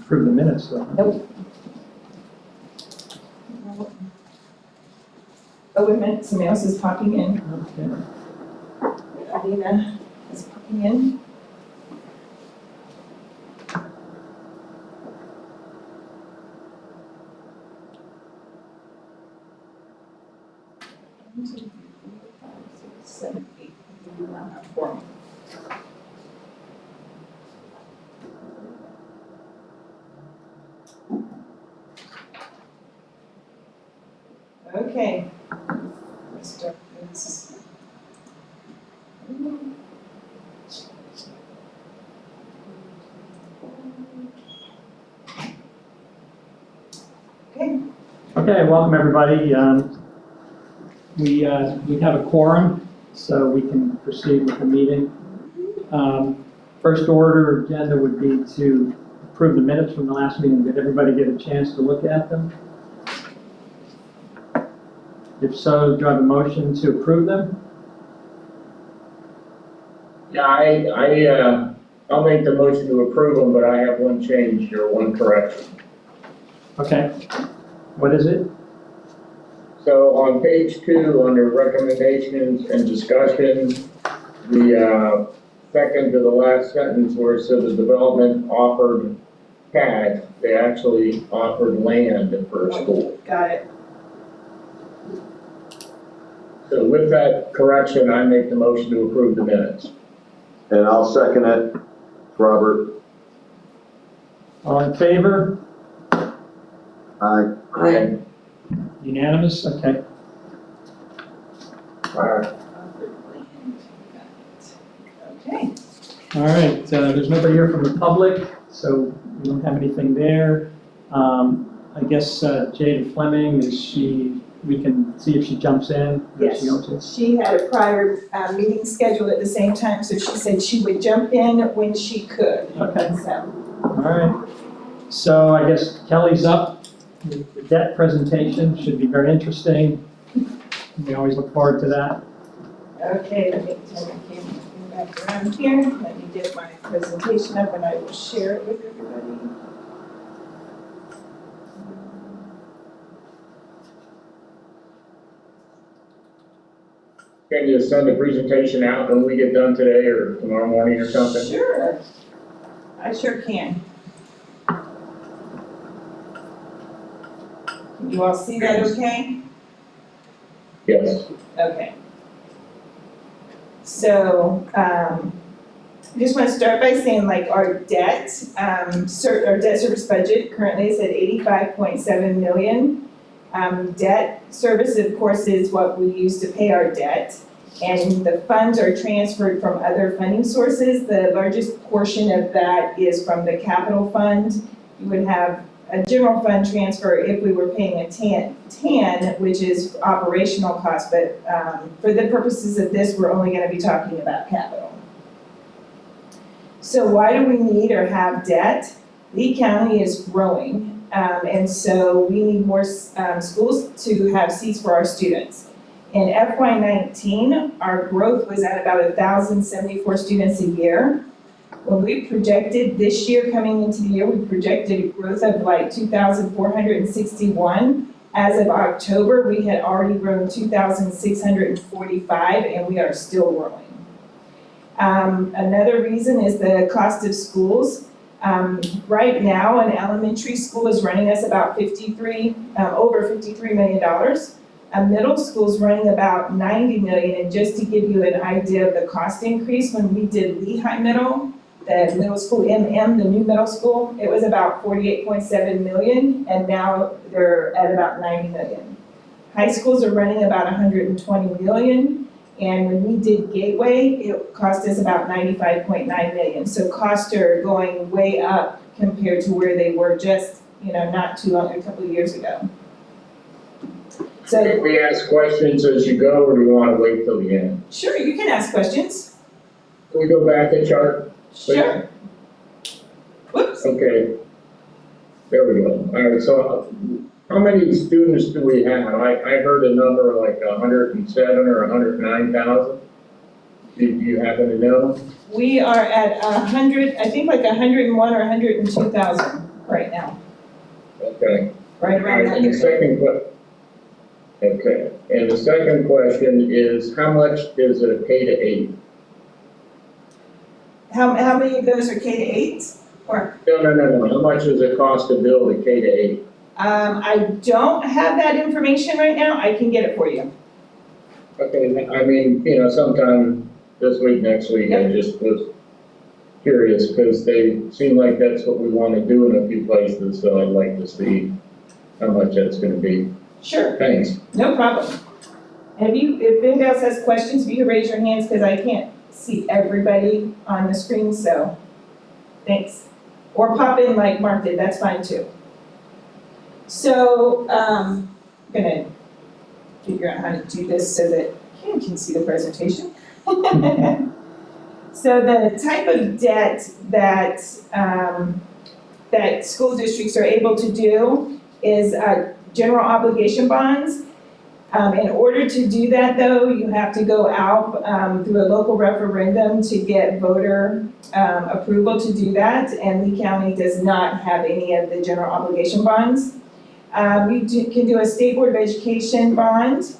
approve the minutes, though. Nope. Oh, wait a minute, somebody else is popping in. Okay. Alina is popping in. One, two, three, four, five, 6, 7, 8. I do not have quorum. Okay. Let's start this. Okay. Okay, welcome everybody. We have a quorum, so we can proceed with the meeting. First order agenda would be to approve the minutes from the last meeting. Did everybody get a chance to look at them? If so, do I have a motion to approve them? Yeah, I'll make the motion to approve them, but I have one change or one correction. Okay. What is it? So on page 2, under recommendations and discussion, the second to the last sentence where it says the development offered cash, they actually offered land for a school. Got it. So with that correction, I make the motion to approve the minutes. And I'll second it, Robert. All in favor? Aye. Aye. Unanimous? Okay. Okay. All right, there's nobody here from the public, so we don't have anything there. I guess Jada Fleming, we can see if she jumps in. Is she going to? She had a prior meeting scheduled at the same time, so she said she would jump in when she could. Okay, So, all right. So I guess Kelly's up. The debt presentation should be very interesting. We always look forward to that. okay, let me turn my camera back around here. Let me get my presentation up and I will share it with everybody. Can you send the presentation out when we get done today or tomorrow morning or something? Sure. I sure can. Can you all see that okay? Yes. Okay. So, I just want to start by saying like our debt, our debt service budget currently is at 85.7 million. Debt service, of course, is what we use to pay our debt. And the funds are transferred from other funding sources. The largest portion of that is from the capital fund. You would have a general fund transfer if we were paying a TAN, which is operational cost, but for the purposes of this, we're only gonna be talking about capital. So why do we need or have debt? Lee County is growing, and so we need more schools to have seats for our students. In FY19, our growth was at about 1,074 students a year. When we projected this year, coming into the year, we projected a growth of like 2,461. As of October, we had already grown 2,645, and we are still growing. Another reason is the cost of schools. Right now, an elementary school is running us about over $53 million. A middle school is running about $90 million, and just to give you an idea of the cost increase, when we did Lehigh Middle, the middle school MM, the new middle school, it was about 48.7 million, and now they're at about 90 million. High schools are running about 120 million, and when we did Gateway, it cost us about 95.9 million. So costs are going way up compared to where they were just, not too long, a couple of years ago. So, Can we ask questions as you go, or do you want to wait till the end? sure, you can ask questions. Can we go back a chart? Sure. Whoops. Okay. There we go. All right, so how many students do we have? I heard a number like 107 or 109,000. Do you happen to know? We are at 100, I think like 101 or 102,000. right now, Okay. right around that And the area. second okay, and the second question is, how much is a K-8? How many of those are K-8? Or, No, how much does it cost to build a K-8? I don't have that information right now, I can get it for you. Okay, I mean, sometime this week, next week, I just was curious, because they seem like that's what we want to do in a few places, so I'd like to see how much that's gonna be. Sure, Thanks. no problem. And if anybody else has questions, you can raise your hands, because I can't see everybody on the screen, so, thanks. Or pop in like Mark did, that's fine too. So, I'm gonna figure out how to do this so that Kim can see the presentation. So the type of debt that, that school districts are able to do is general obligation bonds. In order to do that though, you have to go out through a local referendum to get voter approval to do that, and Lee County does not have any of the general obligation bonds. You can do a State Board of Education bond.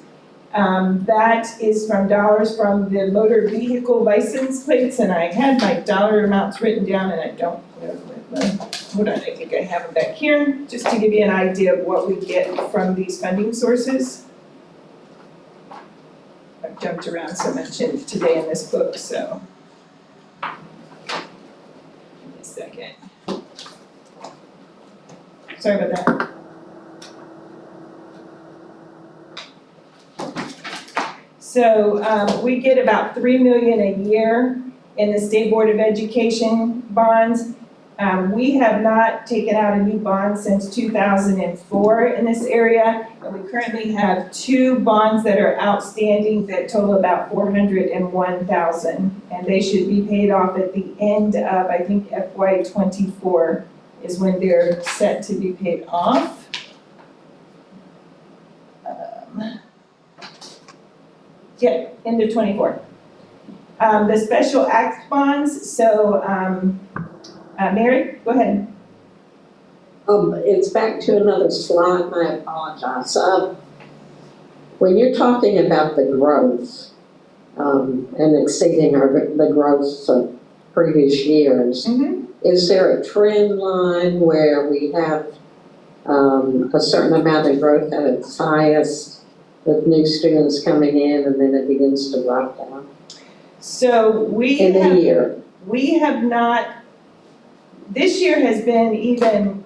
That is from dollars from the motor vehicle license plates, and I had my dollar amounts written down, and I don't know what I think I have them back here, just to give you an idea of what we get from these funding sources. I've jumped around so much today in this book, so. Give me a second. Sorry about that. So we get about $3 million a year in the State Board of Education bonds. We have not taken out a new bond since 2004 in this area, and we currently have 2 bonds that are outstanding that total about $401,000, and they should be paid off at the end of, I think, FY24 is when they're set to be paid off. Yeah, end of 24. The special act bonds, so, Mary, go ahead. It's back to another slide, and I apologize. When you're talking about the growth, and exceeding the growth of previous years, is there a trend line where we have, a certain amount of growth at its highest with new students coming in, and then it begins to drop down So we in a year? We have not, this year has been even,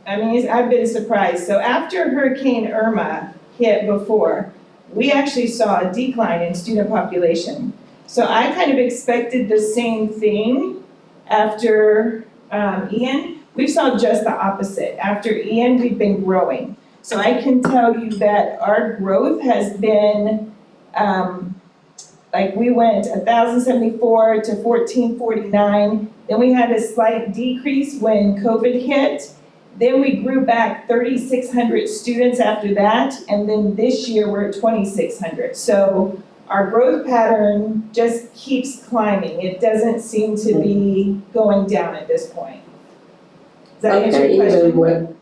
I mean, I've been surprised. So after Hurricane Irma hit before, we actually saw a decline in student population. So I kind of expected the same thing after Ian. We saw just the opposite. After Ian, we've been growing. So I can tell you that our growth has been, like we went 1,074 to 1,449. Then we had a slight decrease when COVID hit. Then we grew back 3,600 students after that. And then this year we're at 2,600. So our growth pattern just keeps climbing. It doesn't seem to be going down at this point. Does that answer your question? Even with,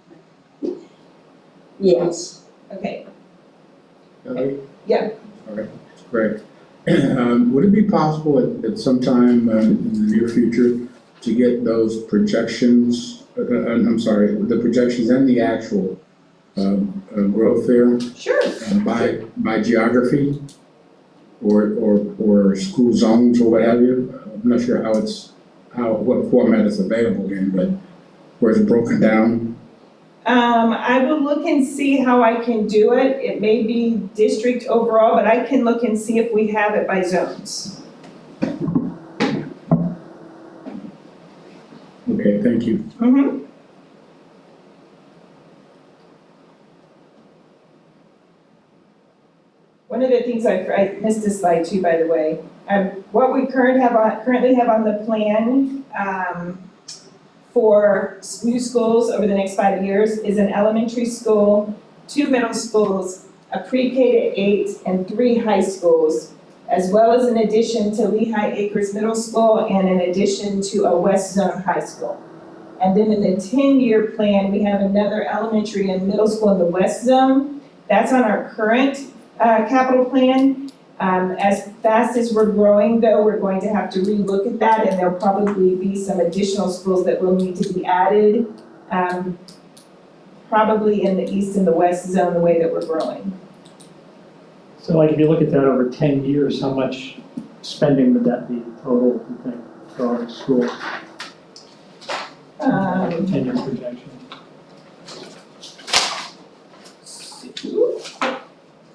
yes. Okay, Kelly? Yeah. All right, great. Would it be possible at some time in the near future to get those projections, I'm sorry, the projections and the actual growth there sure. by geography or school zones or what have you? I'm not sure what format is available in, but where it's broken down. I will look and see how I can do it. It may be district overall, but I can look and see if we have it by zones. Okay, thank you. Mm-hmm. One of the things I missed this slide too, by the way. What we currently have on the plan for new schools over the next 5 years is an elementary school, 2 middle schools, a pre-K to 8, and 3 high schools, as well as an addition to Lehigh Acres Middle School and an addition to a West Zone High School. And then in the 10-year plan, we have another elementary and middle school in the west zone. That's on our current capital plan. As fast as we're growing though, we're going to have to relook at that, and there'll probably be some additional schools that will need to be added. Probably in the east and the west zone, the way that we're growing. So like if you look at that over 10 years, how much spending would that be total, you think, for all the schools? 10-year projection?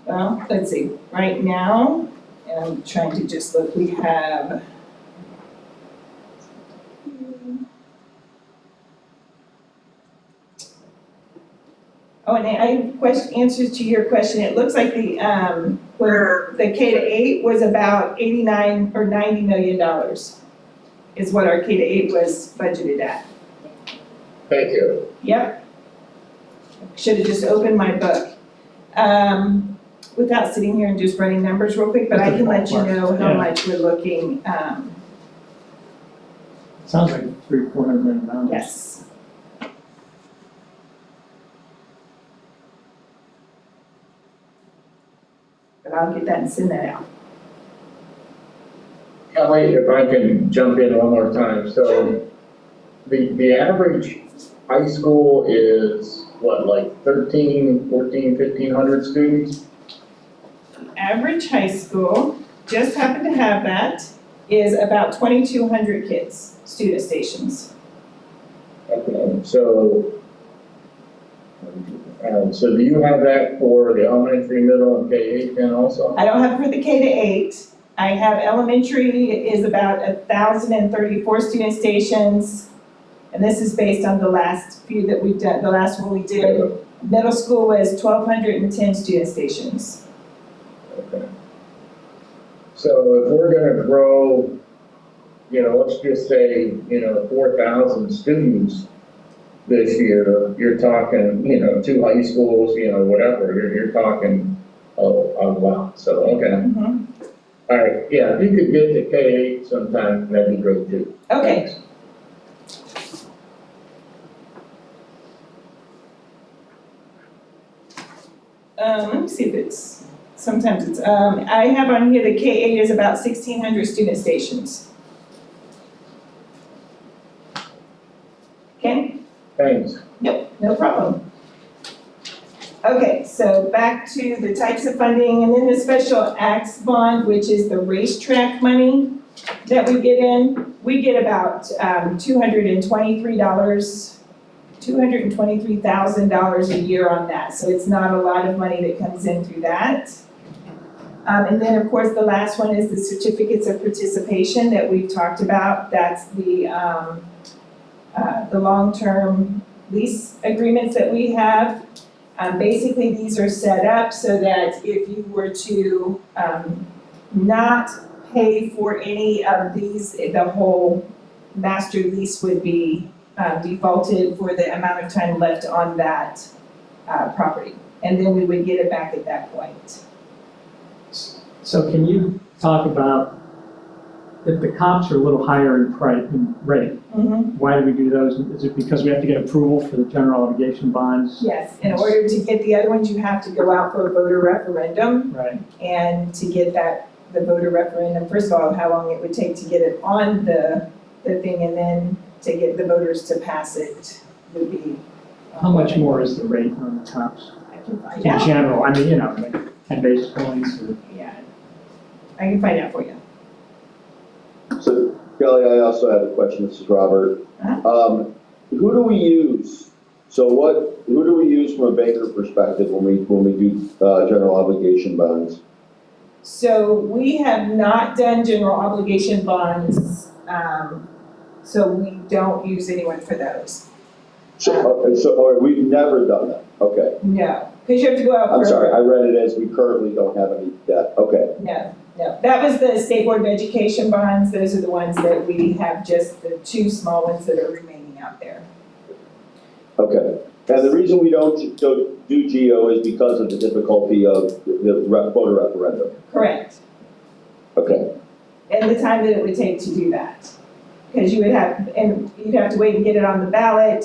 Well, let's see, right now, and I'm trying to just look, we have. Oh, and I have answers to your question. It looks like where the K to 8 was about 89 or $90 million is what our K to 8 was budgeted at. Thank you. Yep. Should have just opened my book. Without sitting here and just running numbers real quick, but I can let you know how much we're looking, Sounds like $300-400 million. yes. But I'll get that and send that out. Kelly, if I can jump in one more time, so the average high school is what, like 1,500 students? Average high school, just happen to have that, is about 2,200 kids, student stations. Okay, so do you have that for the elementary, middle, and K-8 then also? I don't have for the K to 8. I have elementary is about 1,034 student stations. And this is based on the last few that we've done, the last one we did. Middle school was 1,210 student stations. Okay. So if we're gonna grow, let's just say, 4,000 students this year, you're talking, 2 high schools, whatever, you're talking a lot, so, okay. Mhm. All right, yeah, if you could get to K-8 sometime, that'd be great too. Okay. Thanks. Let me see if it's, sometimes it's, I have on here the K-8 is about 1,600 student stations. Okay? Thanks. Yep, no problem. Okay, so back to the types of funding, and then the special acts bond, which is the racetrack money that we get in. We get about $223,000 a year on that, so it's not a lot of money that comes in through that. And then, of course, the last one is the certificates of participation that we've talked about. That's the long-term lease agreements that we have. Basically, these are set up so that if you were to not pay for any of these, the whole master lease would be defaulted for the amount of time left on that property. And then we would get it back at that point. So can you talk about, if the comps are a little higher in price, in rate, why do we do those? Is it because we have to get approval for the general obligation bonds? Yes, in order to get the other ones, you have to go out for a voter referendum. Right. And to get the voter referendum, first of all, how long it would take to get it on the thing, and then to get the voters to pass it would be. How much more is the rate on the comps? I can find In out. general, I mean, like 10 basis points or? Yeah, I can find out for you. So Kelly, I also have a question. This is Robert. Who do we use? Who do we use from a banker perspective when we do general obligation bonds? So we have not done general obligation bonds, so we don't use anyone for those. Or we've never done that. Okay. No, because you have to go out for. I'm sorry. I read it as we currently don't have any debt. Okay. No. That was the State Board of Education bonds. Those are the ones that we have, just the 2 small ones that are remaining out there. Okay. And the reason we don't do GEO is because of the difficulty of the voter referendum. Correct. Okay. And the time that it would take to do that. Because you would have, and you'd have to wait and get it on the ballot,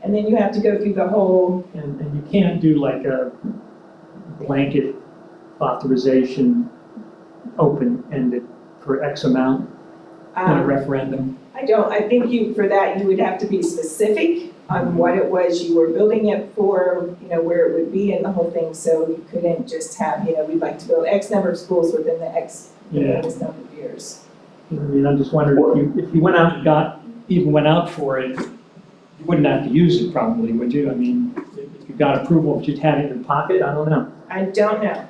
and then you have to go through the whole, And you can't do like a blanket authorization, open-ended for X amount in a um, referendum. I think for that, you would have to be specific on what it was you were building it for, where it would be and the whole thing, so you couldn't just have, we'd like to build X number of schools within the X Yeah. number of years. I mean, I'm just wondering, if you went out and even went out for it, you wouldn't have to use it probably, would you? I mean, if you got approval, if you'd had it in your pocket, I don't know. I don't know.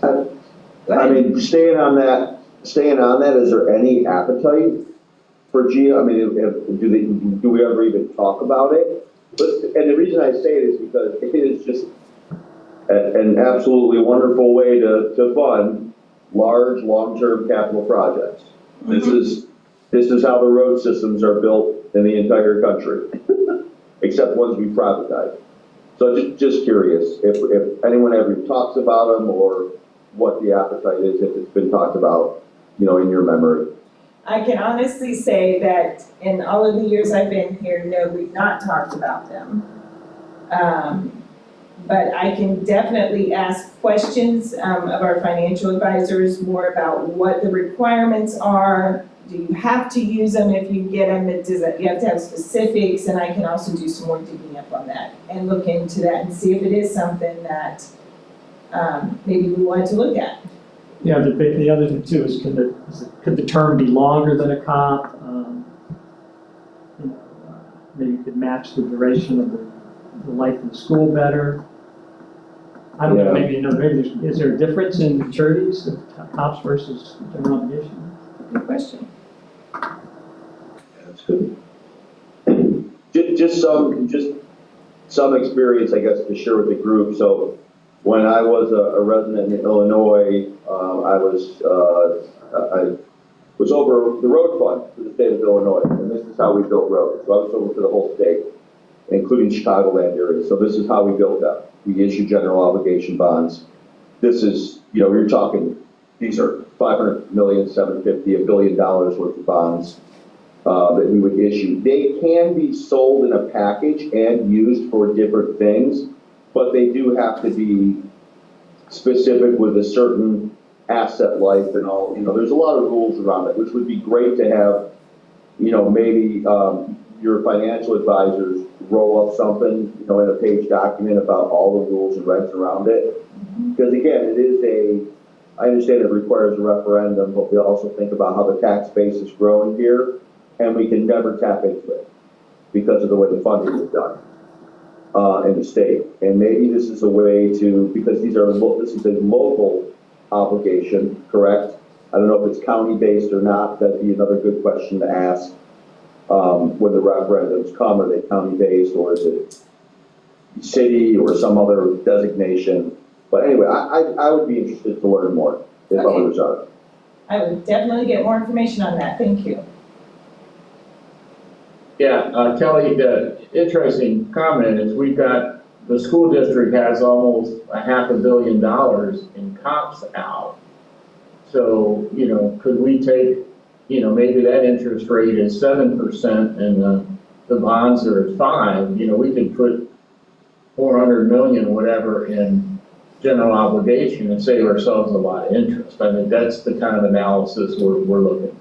Go I ahead. mean, staying on that, is there any appetite for GEO? I mean, do we ever even talk about it? And the reason I say it is because it is just an absolutely wonderful way to fund large, long-term capital projects. This is how the road systems are built in the entire country, except ones we privatize. So just curious if anyone ever talks about them or what the appetite is, if it's been talked about, in your memory. I can honestly say that in all of the years I've been here, no, we've not talked about them. But I can definitely ask questions of our financial advisors more about what the requirements are. Do you have to use them if you get them? You have to have specifics, and I can also do some more digging up on that and look into that and see if it is something that maybe we want to look at. Yeah, the other thing too is could the term be longer than a COP? Maybe you could match the duration of the life of the school better. I don't know, Yeah. maybe is there a difference in maturities of COPs versus general obligation? Good question. That's good. Just some experience, I guess, to share with the group. So when I was a resident in Illinois, I was over the road fund for the state of Illinois, and this is how we built roads. So I was over for the whole state, including Chicagoland area. So this is how we built them. We issue general obligation bonds. This is, you're talking, these are 500 million, 750, $1 billion worth of bonds that we would issue. They can be sold in a package and used for different things, but they do have to be specific with a certain asset life and all. There's a lot of rules around it, which would be great to have, maybe your financial advisors roll up something, in a page document about all the rules and regs around it. Because again, I understand it requires a referendum, but we also think about how the tax base is growing here, and we can never tap into it because of the way the funding is done in the state. And maybe this is a way to, because this is a local obligation, correct? I don't know if it's county-based or not. That'd be another good question to ask. When the referendums come, are they county-based or is it city or some other designation? But anyway, I would be interested to learn more if Okay. others are. I would definitely get more information on that. Thank you. Yeah, Kelly, the interesting comment is the school district has almost $500 million in COPS out. So, could we take, maybe that interest rate is 7% and the bonds are at 5%, we could put 400 million, whatever, in general obligation and save ourselves a lot of interest. I mean, that's the kind of analysis we're looking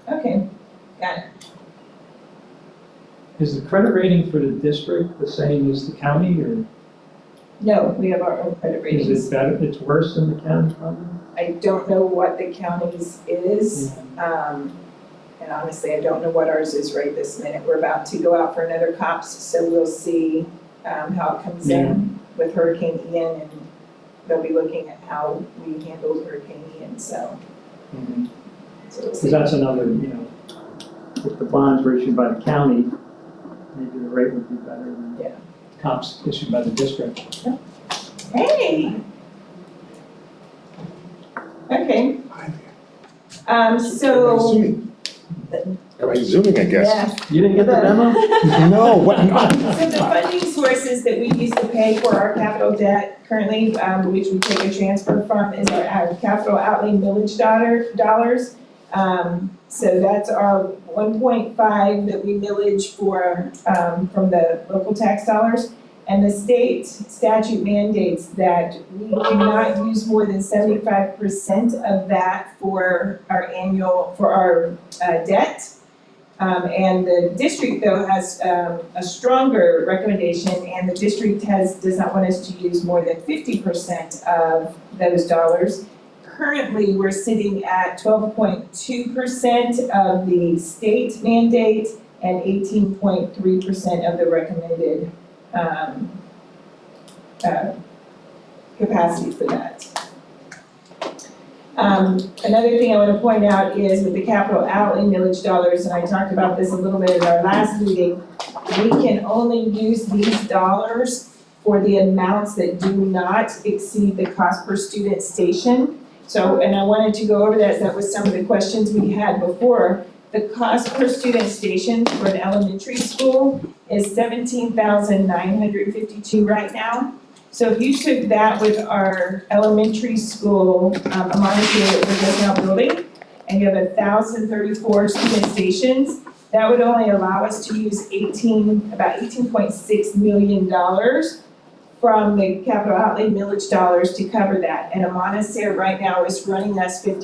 for. Okay, got it. Is the credit rating for the district the same as the county, or No, we have our own credit ratings. is it better, it's worse than the county probably? I don't know what the county's is. And honestly, I don't know what ours is right this minute. We're about to go out for another COPS, so we'll see how it comes in with Hurricane Ian, and they'll be looking at how we handled Hurricane Ian, so we'll see. Because that's another, if the bonds were issued by the county, maybe the rate would be better than Yeah. COPS issued by the district. Hey! Okay. So. Everybody's zooming, I guess. Yeah. You didn't get the memo? No, what? So the funding sources that we use to pay for our capital debt currently, which we take a transfer from, is our capital outlay millage dollars. So that's our 1.5 that we millage for, from the local tax dollars. And the state statute mandates that we do not use more than 75% of that for our debt. And the district though has a stronger recommendation, and the district does not want us to use more than 50% of those dollars. Currently, we're sitting at 12.2% of the state mandate and 18.3% of the recommended capacity for that. Another thing I want to point out is with the capital outlay millage dollars, and I talked about this a little bit in our last meeting, we can only use these dollars for the amounts that do not exceed the cost per student station. So, and I wanted to go over that was some of the questions we had before. The cost per student station for an elementary school is $17,952 right now. So if you took that with our elementary school, Montague that we're just now building, and you have 1,034 student stations, that would only allow us to use about $18.6 million from the capital outlay millage dollars to cover that. And Monticello right now is running us about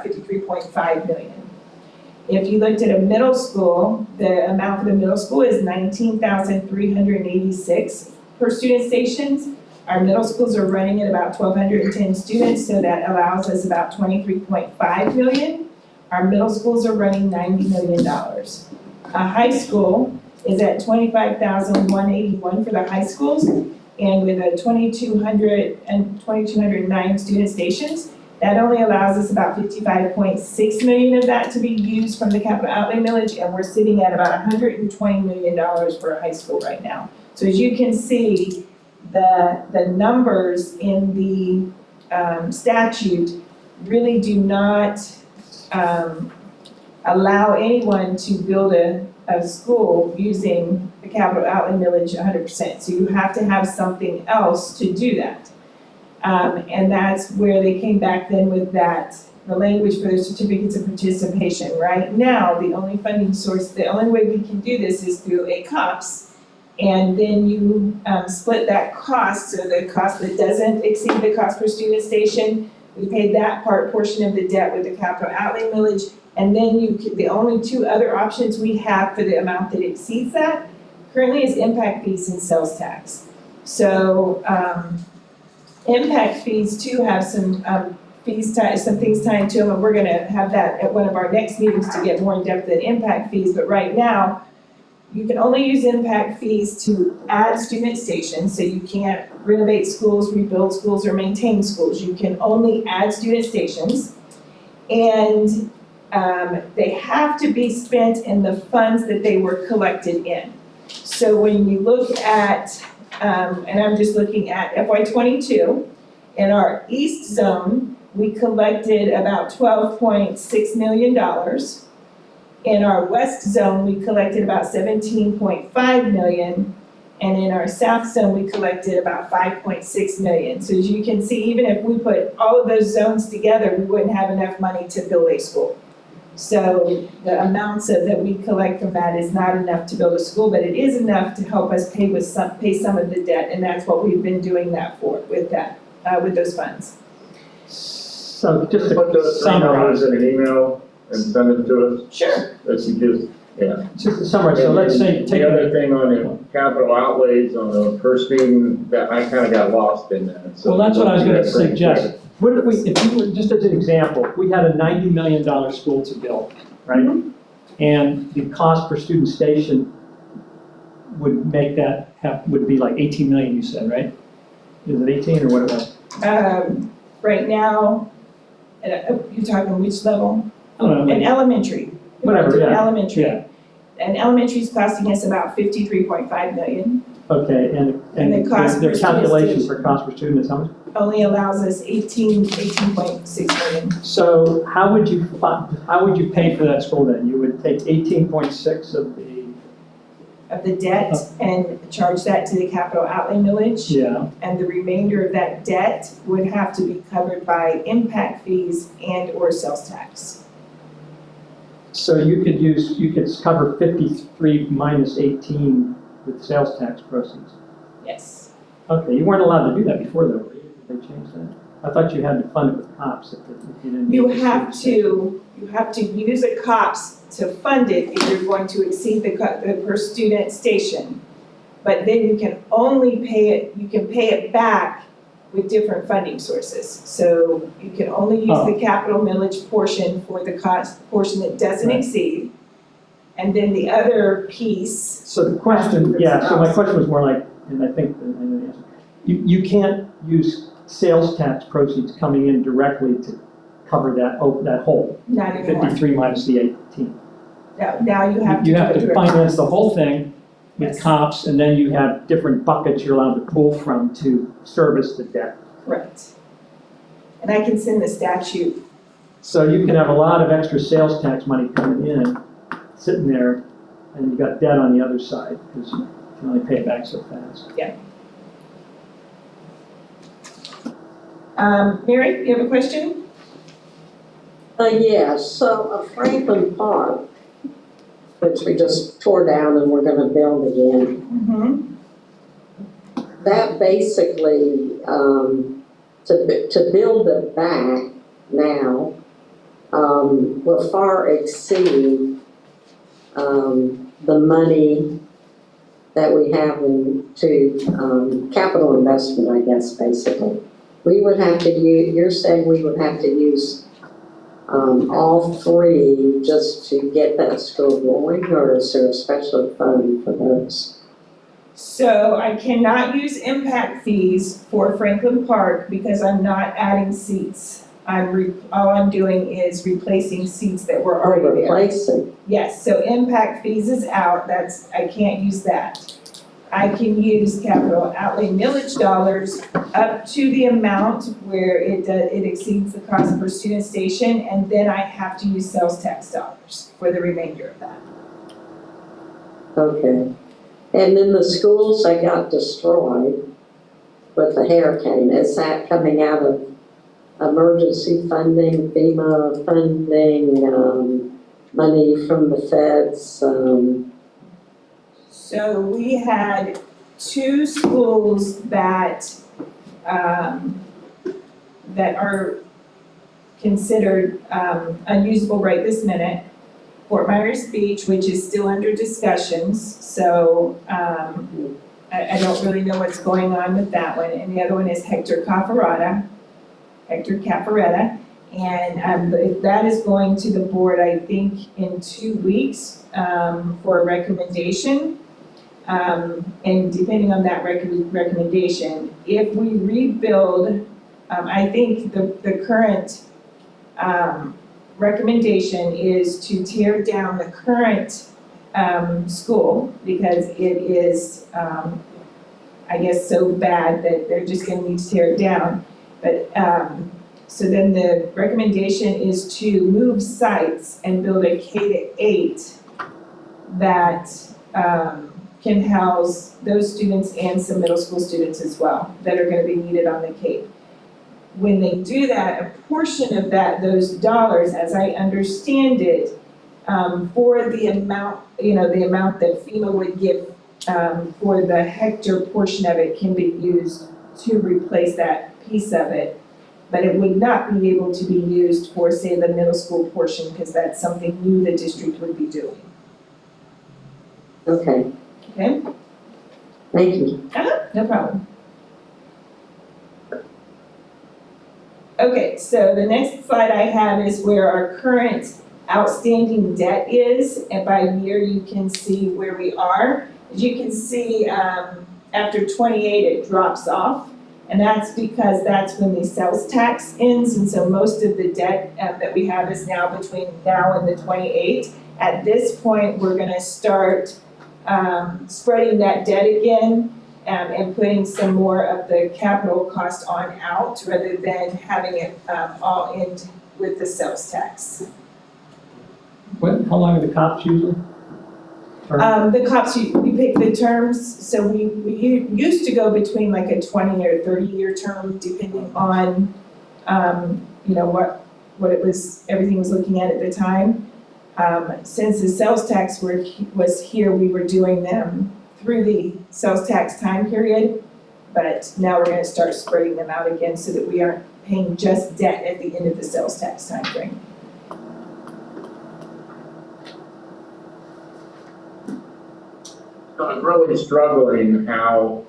$53.5 million. If you looked at a middle school, the amount for the middle school is $19,386 per student stations. Our middle schools are running at about 1,210 students, so that allows us about $23.5 million. Our middle schools are running $90 million. A high school is at $25,181 for the high schools, and with a 2,209 student stations, that only allows us about $55.6 million of that to be used from the capital outlay millage, and we're sitting at about $120 million for a high school right now. So as you can see, the numbers in the statute really do not allow anyone to build a school using the capital outlay millage 100%. So you have to have something else to do that. And that's where they came back then with the language for the certificates of participation. Right now, the only funding source, the only way we can do this is through a COPS. And then you split that cost, so the cost that doesn't exceed the cost per student station, we pay that portion of the debt with the capital outlay millage, and then the only two other options we have for the amount that exceeds that currently is impact fees and sales tax. So impact fees too have some things tied to them, and we're gonna have that at one of our next meetings to get more in depth than impact fees, but right now, you can only use impact fees to add student stations, so you can't renovate schools, rebuild schools, or maintain schools. You can only add student stations. And they have to be spent in the funds that they were collected in. So when you look at, and I'm just looking at FY22, in our east zone, we collected about $12.6 million. In our west zone, we collected about $17.5 million, and in our south zone, we collected about $5.6 million. So as you can see, even if we put all of those zones together, we wouldn't have enough money to build a school. So the amounts that we collect from that is not enough to build a school, but it is enough to help us pay some of the debt, and that's what we've been doing that for, with those funds. So just Put to those three numbers summarize, in an email and send it to us. Sure. That's just to summarize, so let's say, take The other thing on the capital outlays on the per student, that I kind of got lost in that. So well, that's what I was gonna that's pretty suggest. quick. What if you were, just as an example, we had a $90 million school to build, right? Mhm. And the cost per student station would make that would be like 18 million, you said, right? Is it 18 or what it was? Right now, you're talking which level? I don't know, An like, elementary. whatever, yeah. Elementary. Yeah, And elementary is costing us about $53.5 million. okay, And the cost per the student calculation station. for cost per student is how much? Only allows us 18.6 million. So how would you pay for that school then? You would take 18.6 Of the debt and charge that to the capital outlay millage. yeah, And the remainder of that debt would have to be covered by impact fees and or sales tax. So you could cover 53 minus 18 with sales tax proceeds. Yes. Okay, you weren't allowed to do that before though, were you? Did they change that? I thought you had to fund it with COPS if you didn't. You have to use a COPS to fund it if you're going to exceed the per student station. But then you can only pay it back with different funding sources. So you can only use the capital millage portion for the cost portion that doesn't Right. exceed. And then the other piece. So the question, so my question was more like, and I think, I know the answer. You can't use sales tax proceeds coming in directly to cover that hole. Not anymore. 53 minus the 18. Now you have to You do have it to through a finance the whole thing with Yes. COPS, and then you have different buckets you're allowed to pull from to service the debt. Correct. And I can send the statute. So you can have a lot of extra sales tax money coming in, sitting there, and you got debt on the other side, because you can only pay it back so fast. Mary, you have a question? Yeah, so Franklin Park, which we just tore down and we're gonna build again, Mm-hmm. that basically, to build it back now, will far exceed, the money that we have into, capital investment, I guess, basically. We would have to you're saying we would have to use, all three just to get that school going, or is there a special fund for those? So I cannot use impact fees for Franklin Park because I'm not adding seats. All I'm doing is replacing seats that were Or already there. replacing? Yes, so impact fees is out, I can't use that. I can use capital outlay millage dollars up to the amount where it exceeds the cost per student station, and then I have to use sales tax dollars for the remainder of that. Okay. And then the schools that got destroyed with the hurricane, is that coming out of emergency funding, FEMA funding, money from the feds? So we had 2 schools that are considered unusable right this minute. Fort Myers Beach, which is still under discussions, so I don't really know what's going on with that one. And the other one is Hector Cafaretta. And that is going to the board, I think, in 2 weeks for a recommendation. And depending on that recommendation, if we rebuild, I think the current recommendation is to tear down the current school because it is, I guess, so bad that they're just gonna need to tear it down. But, so then the recommendation is to move sites and build a K-8 that can house those students and some middle school students as well that are gonna be needed on the Cape. When they do that, a portion of those dollars, as I understand it, for the amount, the amount that FEMA would give for the Hector portion of it can be used to replace that piece of it. But it would not be able to be used for, say, the middle school portion, because that's something new the district would be doing. Okay, Okay? thank you. No problem. Okay, so the next slide I have is where our current outstanding debt is, and by year you can see where we are. As you can see, after 28 it drops off, and that's because that's when the sales tax ends, and so most of the debt that we have is now between now and the 28. At this point, we're gonna start spreading that debt again, and putting some more of the capital cost on out rather than having it all in with the sales tax. How long are the COPS usually? Or- The COPS, we pick the terms, so we used to go between like a 20 or 30-year term, depending on, what it was, everything was looking at the time. Since the sales tax was here, we were doing them through the sales tax time period. But now we're gonna start spreading them out again so that we aren't paying just debt at the end of the sales tax time frame. So I'm really struggling how,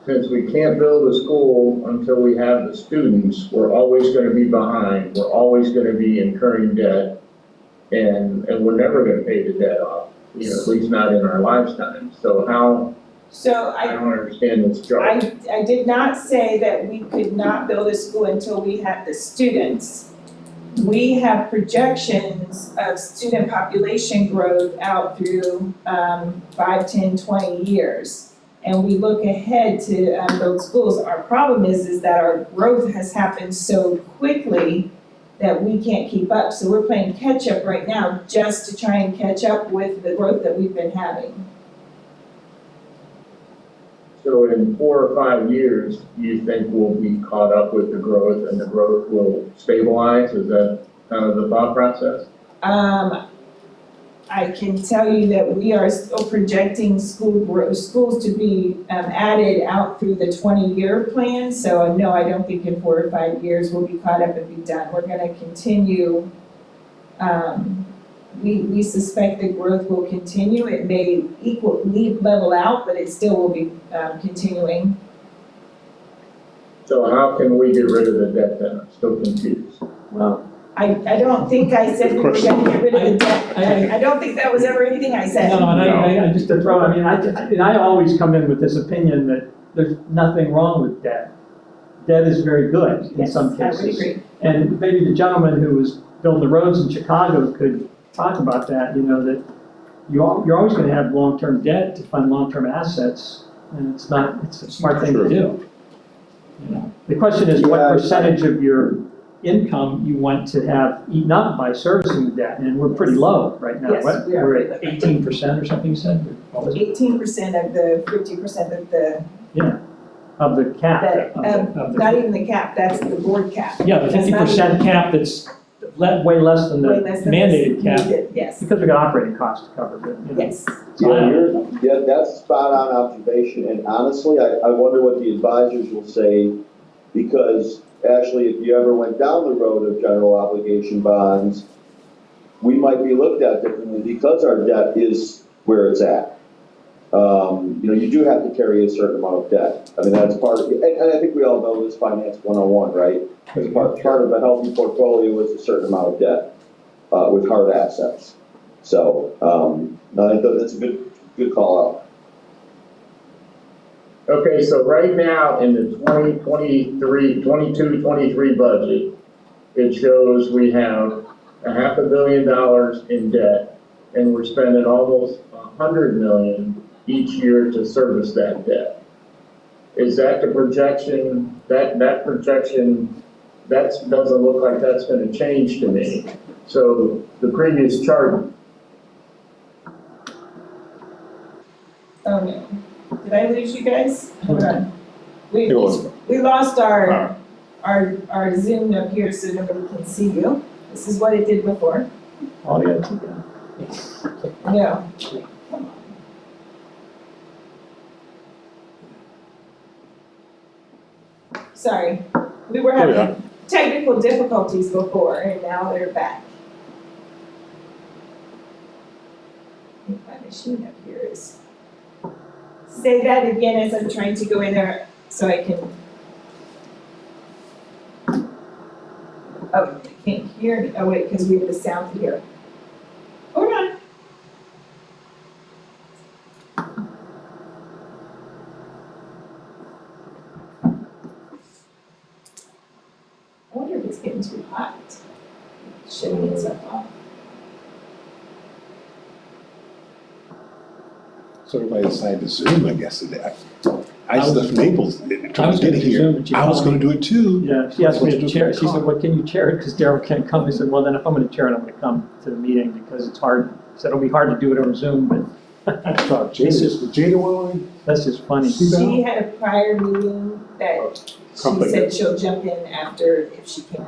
since we can't build a school until we have the students, we're always gonna be behind, we're always gonna be incurring debt, and we're never gonna pay the debt off, you know, at least not in our lifetime. So how, So I don't understand this chart. I did not say that we could not build a school until we had the students. We have projections of student population growth out through 5, 10, 20 years. And we look ahead to build schools. Our problem is that our growth has happened so quickly that we can't keep up. So we're playing catch up right now just to try and catch up with the growth that we've been having. So in 4 or 5 years, you think we'll be caught up with the growth and the growth will stabilize? Is that kind of the thought process? I can tell you that we are still projecting schools to be added out through the 20-year plan. So no, I don't think in 4 or 5 years we'll be caught up and be done. We're gonna continue. We suspect the growth will continue. It may level out, but it still will be continuing. So how can we get rid of the debt then? I'm still confused. Well, I don't think I said we were gonna get rid of the debt. I don't think that was ever anything I said. No, and I just to throw, I always come in with this opinion that there's nothing wrong with debt. Debt is very good in some Yes, I would cases. agree. And maybe the gentleman who was building the roads in Chicago could talk about that, you know, that you're always gonna have long-term debt to fund long-term assets, and it's a smart thing to do. You know, the question is what percentage of your income you want to have eaten up by servicing the debt, and we're pretty low right now. Yes, What, we are. we're at 18% or something you said? What was it? 18% of the 50% of the, Of the cap, of the. not even the cap, that's the board cap. Yeah, the That's not 50% cap that's way less than the Way less than mandated this cap, needed, yes, because we got operating costs to cover, but, you know. yes. Yeah, that's spot on observation, and honestly, I wonder what the advisors will say, because actually, if you ever went down the road of general obligation bonds, we might be looked at differently because our debt is where it's at. You know, you do have to carry a certain amount of debt. I mean, that's part of, and I think we all know this finance 101, right? As part of a healthy portfolio is a certain amount of debt, with hard assets. So, no, I think that's a good call out. Okay, so right now in the 22-23 budget, it shows we have $500 million in debt, and we're spending almost $100 million each year to service that debt. Is that the projection? That projection, that doesn't look like that's gonna change to me. So the previous chart. Oh no, did I lose you guys? Hold on. We It was- lost our Zoom up here so nobody can see you. This is what it did before. All you have to do. No. Sorry, we were Oh, yeah. having technical difficulties before and now they're back. I think my machine up here is. Say that again as I'm trying to go in there so I can. Oh, I can't hear me. Oh wait, because we have the sound here. Hold on. I wonder if it's getting too hot. Shutting itself off. So everybody decided to Zoom, I guess, today. I I was- left Naples, I trying was to get gonna do here. Zoom, but you I was called gonna me. do it too. Yeah, she asked me to Supposed chair, do she it said, well, can you chair it, because Daryl can't come, I said, well, then if I'm gonna chair it, I'm gonna come to the meeting, because it's hard, I said, it'll be hard to do it over Zoom, but I thought Jada willing? that's just funny. She had a prior meeting that she Something. said she'll jump in after if she can,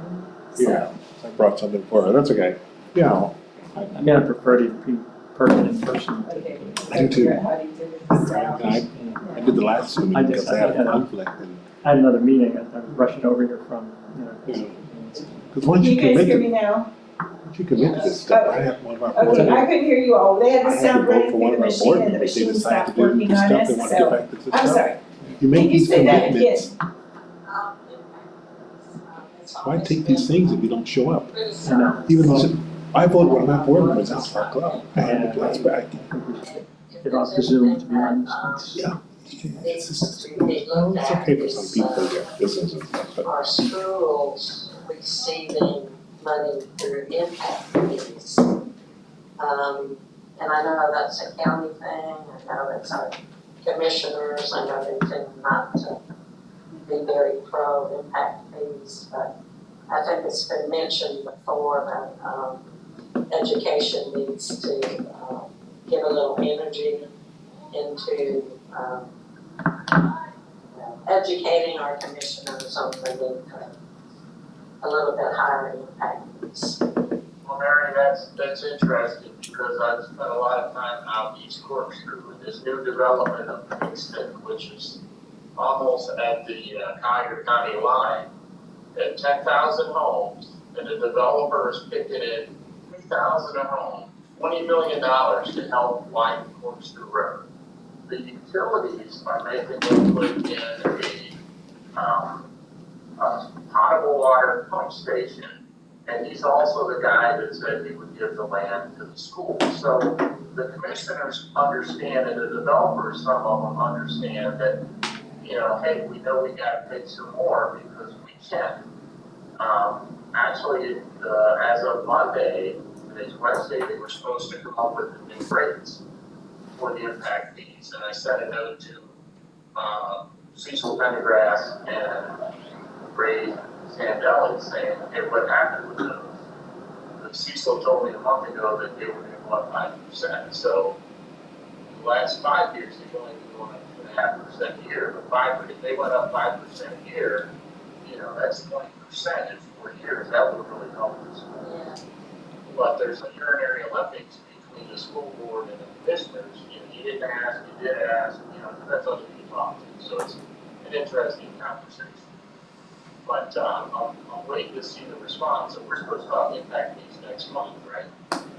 so. Yeah. I brought something for her, that's okay. Yeah, I mean, I prefer to be in person. Okay. I do too. Figure out how to do it. I did the last Zoom I because just- I had I- a conflict and, I had another meeting, I was rushing over here from, because once Can you you guys commit hear to, me now? once you commit to this stuff, I have one of our board Okay, I members. couldn't hear you all. They had I the had to sound vote running for one through of the our board machine and the members. They machine decided stopped to do working this on stuff, us, they want to get so, back to this I'm stuff. sorry. You Can make you these say that commitments, again? why take these things if you don't show up? I know. Even though I voted one of my board members out for our club, I had to place back. I think we should get off the Zoom, to be honest. Yeah. It's just, well, it's okay for some people, yeah, business and stuff, but Are schools receiving money through impact fees? And I know that's a county thing, I know that's our commissioners, I know they tend not to be very pro impact fees, but I think it's been mentioned before that, education needs to, give a little energy into, educating our commissioners on the need for a little bit higher impact fees. Well, Mary, that's interesting because I've spent a lot of time out East Corkscrew in this new development of Kingston, which is almost at the Cuyahoga County line, at 10,000 homes, and the developer is picking in 3,000 a home, $20 million to help widen Corkscrew Road. The utilities are making them put in a potable water pump station. And he's also the guy that said he would give the land to the school. So the commissioners understand and the developers, some of them understand that, hey, we know we gotta pay some more because we can. Actually, as of Monday, today's Wednesday, they were supposed to come up with the new rates for the impact fees. And I sent a note to Cecil Pendergrass and Ray Sandelli saying, hey, what happened with those? The Cecil told me a month ago that they were going to go up 5%. So the last 5 years, they've only been going up 2.5% a year. But if they went up 5% a year, that's 20% in 4 years. That would really help the school. But there's a urinary Olympics between the school board and the commissioners. You didn't ask, you did ask, that's up to you to talk to. So it's an interesting conversation. But I'm waiting to see the response. So we're supposed to talk impact fees next month, right?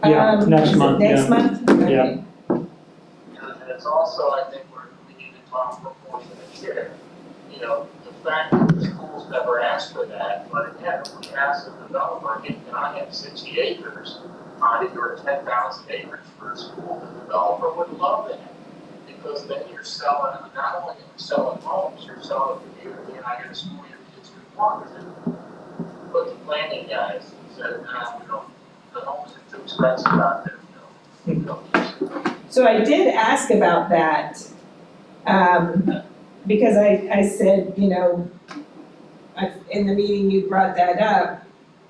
Yeah, next is it month, Next yeah. month? Okay. Yeah. And it's also, I think, we need to talk proportionate share. The fact that the schools never asked for that, but again, if we ask the developer, hey, can I have 60 acres out of your 10,000 acres for a school? The developer would love that. Because then you're selling, not only are you selling homes, you're selling a community, and I got a school your kids could walk to. But the planning guys said, nah, we don't, the homes are too expensive out there, we don't. So I did ask about that, because I said, in the meeting you brought that up,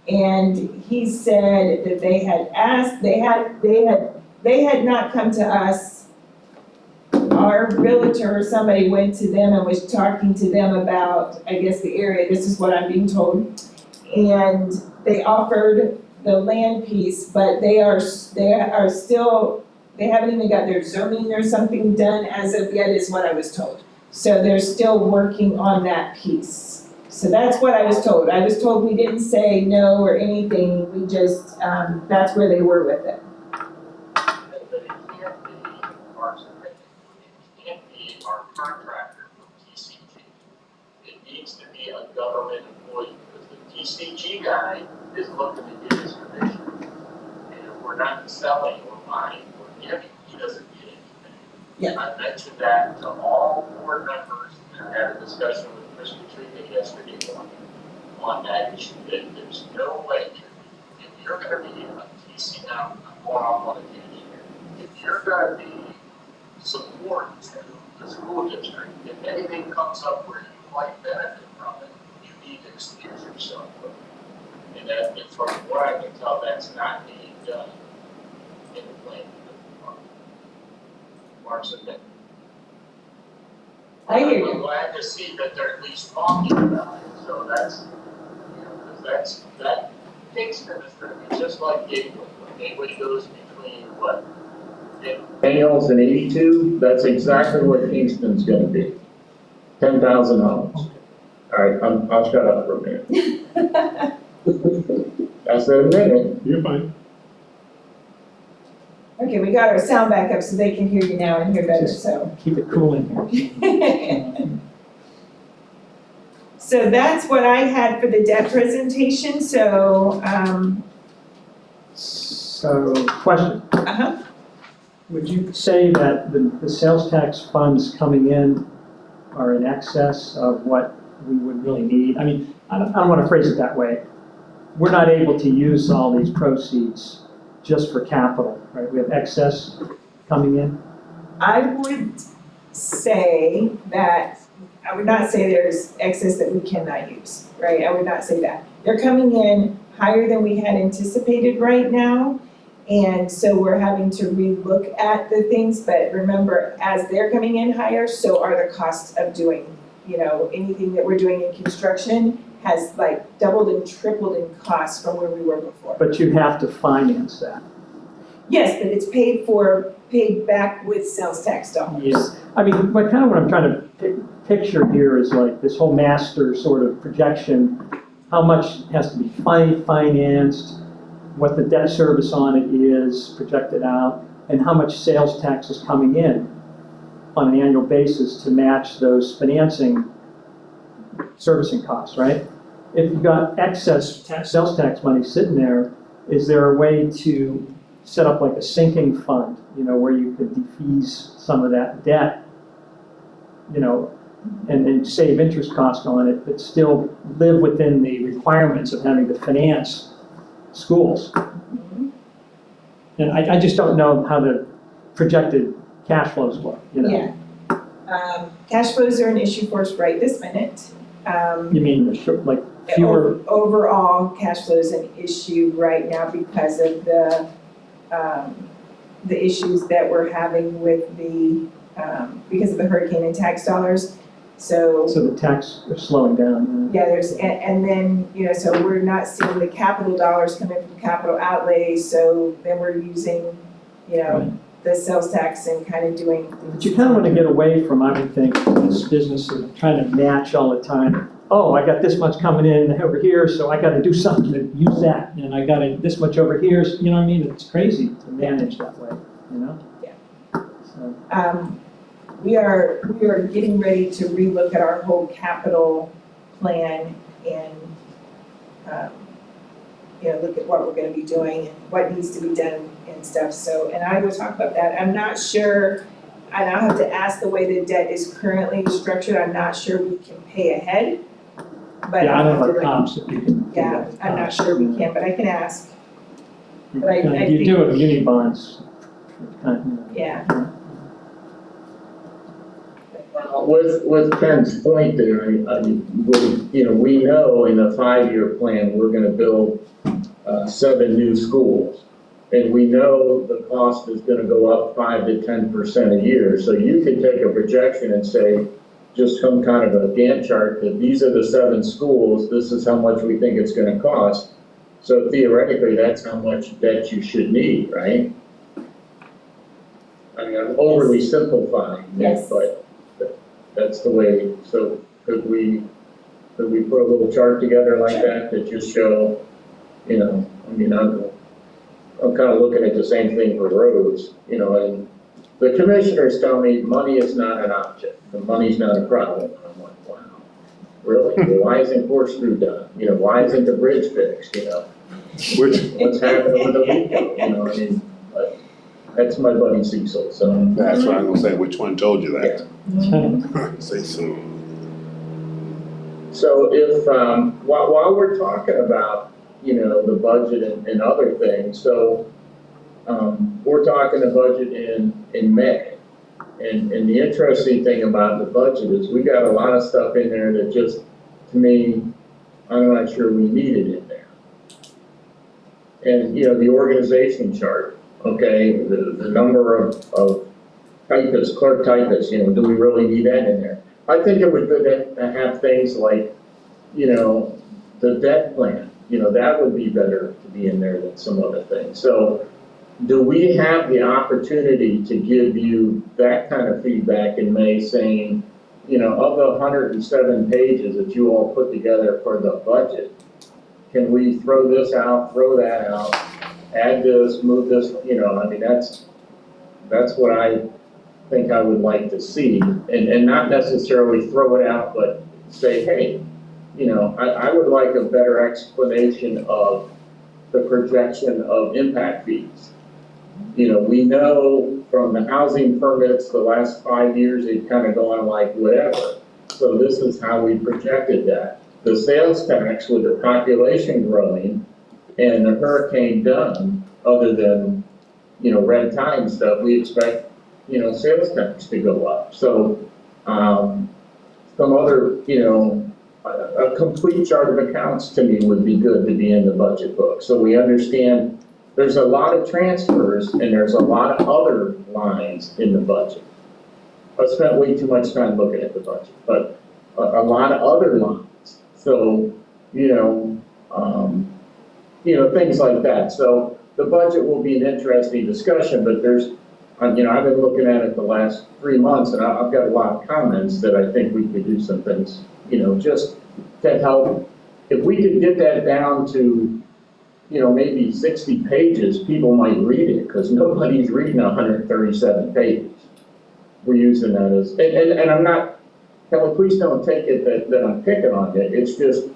and he said that they had asked, they had not come to us. Our realtor or somebody went to them and was talking to them about, I guess, the area, this is what I'm being told. And they offered the land piece, but they are still, they haven't even got their zoning or something done as of yet, is what I was told. So they're still working on that piece. So that's what I was told. I was told we didn't say no or anything, we just, that's where they were with it. But it can't be, Mark's opinion, it can't be our contractor from TCG. It needs to be a government employee, because the TCG guy is looking to get his commission. And if we're not selling or buying or giving, he doesn't get anything. Yeah. I mentioned that to all board members, and had a discussion with Chris Patrica yesterday morning on that issue, that there's no way, if you're gonna be a TC, now, I'm going off on a tangent here. If you're gonna be support to the school district, if anything comes up where you might benefit from it, you need to excuse yourself from it. And that, and from what I can tell, that's not being done in the planning department. Mark's opinion. I hear you. I'm glad to see that they're at least talking about it, so that's, because that Kingston is gonna be just like Gateway was. Which goes between what? Daniels and 82, that's exactly what Kingston's gonna be. 10,000 homes. All right, I'll shut up for a minute. I said a minute. You're fine. Okay, we got our sound back up so they can hear you now and hear better, so. Keep it cool in here. So that's what I had for the debt presentation, so, So, question, uh-huh. would you say that the sales tax funds coming in are in excess of what we would really need? I mean, I don't want to phrase it that way. We're not able to use all these proceeds just for capital, right? We have excess coming in. I would say that, I would not say there's excess that we cannot use, right? I would not say that. They're coming in higher than we had anticipated right now. And so we're having to relook at the things, but remember, as they're coming in higher, so are the costs of doing, anything that we're doing in construction has like doubled and tripled in cost from where we were before. But you have to finance that. Yes, but it's paid back with sales tax dollars. Yes. I mean, what I'm trying to picture here is like this whole master sort of projection, how much has to be financed, what the debt service on it is projected out, and how much sales tax is coming in on an annual basis to match those servicing costs, right? If you've got excess sales tax money sitting there, is there a way to set up like a sinking fund, where you could defease some of that debt, and save interest cost on it, but still live within the requirements of having to finance schools? And I just don't know how the projected cash flows look, Yeah. Cash flows are an issue for us right this minute. You mean like fewer? Overall, cash flow is an issue right now because of the issues that we're having with because of the hurricane and tax dollars. So So the tax are slowing down. yeah, and then, so we're not seeing the capital dollars come in from capital outlay, so then we're using, Right. the sales tax and kind of doing. But you kind of want to get away from, I would think, this business of trying to match all the time. Oh, I got this much coming in over here, so I got to do something to use that. And I got this much over here, you know what I mean? It's crazy to manage that way, Yeah. So, We are getting ready to relook at our whole capital plan and, look at what we're gonna be doing and what needs to be done and stuff, so, and I will talk about that. I'm not sure, and I'll have to ask the way the debt is currently structured, I'm not sure we can pay ahead, but. yeah, I don't I'll know have to, about comps if you can. do Yeah, that. I'm not sure we can, but I can ask, but I You think- do have uni bonds. yeah. With Ken's point there, we know in the 5-year plan, we're gonna build 7 new schools. And we know the cost is gonna go up 5 to 10% a year. So you could take a projection and say, just some kind of a Gantt chart, that these are the 7 schools, this is how much we think it's gonna cost. So theoretically, that's how much debt you should need, right? I mean, I'm overly simplifying Yes. it, but that's the way. So could we put a little chart together like that just show, I'm kind of looking at the same thing for roads, and the commissioners tell me money is not an object, the money's not a problem. And I'm like, wow, really? Well, why isn't Corkscrew done? Why isn't the bridge fixed, What's happening with the leak? But that's my buddy Cecil, so. That's what I'm gonna say, which one told you that? Say so. So if, while we're talking about, the budget and other things, so, we're talking the budget in May. And the interesting thing about the budget is we got a lot of stuff in there that just, to me, I'm not sure we needed in there. And, the organization chart, okay, the number of typists, clerk typists, do we really need that in there? I think it would be good to have things like, the debt plan, that would be better to be in there than some other things. So do we have the opportunity to give you that kind of feedback in May saying, of the 107 pages that you all put together for the budget, can we throw this out, throw that out, add this, move this, that's what I think I would like to see, and not necessarily throw it out, but say, hey, I would like a better explanation of the projection of impact fees. We know from the housing permits, the last 5 years, they've kind of gone like whatever. So this is how we projected that. The sales tax with the population growing and the hurricane done, other than, red tide stuff, we expect, sales tax to go up. So, some other, a complete chart of accounts to me would be good to be in the budget book. So we understand there's a lot of transfers and there's a lot of other lines in the budget. I spent way too much time looking at the budget, but a lot of other lines. So, things like that. So the budget will be an interesting discussion, but there's, I've been looking at it the last 3 months and I've got a lot of comments that I think we could do some things, just to help. If we could get that down to, maybe 60 pages, people might read it because nobody's reading 137 pages. We're using that as, and I'm not, Kelly, please don't take it that I'm picking on it. It's just,